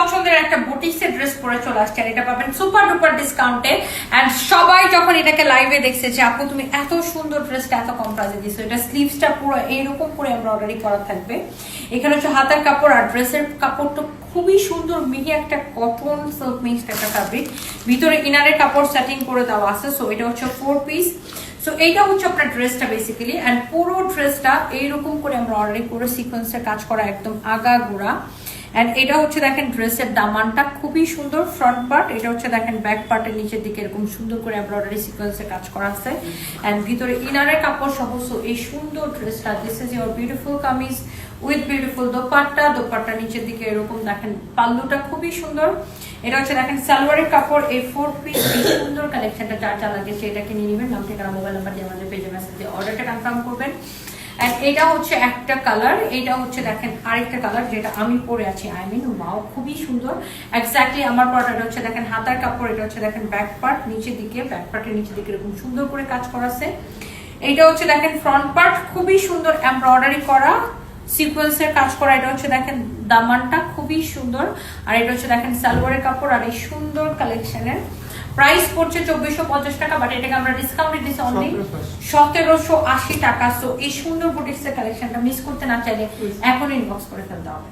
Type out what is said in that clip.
পছন্দের একটা বুটিক্সের ড্রেস পরে চলে আসছে আর এটা পাবেন সুপার ডুপার ডিসকাউন্টে। এন্ড সবাই যখন এটাকে লাইভে দেখছে যে আপু তুমি এত সুন্দর ড্রেসটা এত কম প্রাইসে দিছো, এটা স্লিভসটা পুরো এইরকম করে এমব্রয়ডারি করা থাকবে। এখানে হচ্ছে হাতার কাপড় আর ড্রেসের কাপড়টা খুবই সুন্দর মিহি একটা কটন সিল্ক মিক্সড একটা ফ্যাব্রিক, ভিতরে ইনারের কাপড় সেটিং করে দেওয়া আছে। সো এটা হচ্ছে 4 পিস। সো এইটা হচ্ছে আপনার ড্রেসটা বেসিক্যালি, এন্ড পুরো ড্রেসটা এইরকম করে আমরা অলরেডি পুরো সিকোয়েন্সের কাজ করা একদম আগাগোড়া। এন্ড এটা হচ্ছে দেখেন ড্রেসের দামানটা খুবই সুন্দর, ফ্রন্ট পার্ট, এটা হচ্ছে দেখেন ব্যাক পার্টের নিচের দিকে এরকম সুন্দর করে এমব্রয়ডারি সিকোয়েন্সের কাজ করা আছে। এন্ড ভিতরে ইনারের কাপড় সহ। সো এই সুন্দর ড্রেসটা, this is your beautiful kameez with beautiful dupatta. Dupatta নিচের দিকে এরকম দেখেন পাল্লুটা খুবই সুন্দর। এটা হচ্ছে দেখেন সালোয়ারের কাপড়। এই 4 পিস এই সুন্দর কালেকশনটা যার যা লাগে সেটাকে নিয়ে নেবেন। নাম ঠিকানা মোবাইল নাম্বার দিয়ে আমাদের পেজে মেসেজ দিয়ে অর্ডারটা কনফার্ম করবেন। এন্ড এটা হচ্ছে একটা কালার, এটা হচ্ছে দেখেন আরেকটা কালার যেটা আমি পরে আছি। আই মিন ওয়াও, খুবই সুন্দর। এক্স্যাক্টলি আমার পরাটা হচ্ছে দেখেন হাতার কাপড়, এটা হচ্ছে দেখেন ব্যাক পার্ট নিচের দিকে, ব্যাক পার্টের নিচের দিকে এরকম সুন্দর করে কাজ করা আছে। এটা হচ্ছে দেখেন ফ্রন্ট পার্ট, খুবই সুন্দর এমব্রয়ডারি করা সিকোয়েন্সের কাজ করা। এটা হচ্ছে দেখেন দামানটা খুবই সুন্দর। আর এটা হচ্ছে দেখেন সালোয়ারের কাপড়। আর এই সুন্দর কালেকশনের প্রাইস পড়ছে 2450 টাকা, বাট এটাকে আমরা ডিসকাউন্টে দিচ্ছি অনলি 1780 টাকা। সো এই সুন্দর বুটিক্সের কালেকশনটা মিস করতে না চাইলে এখন ইনবক্স করে ফেলতে হবে।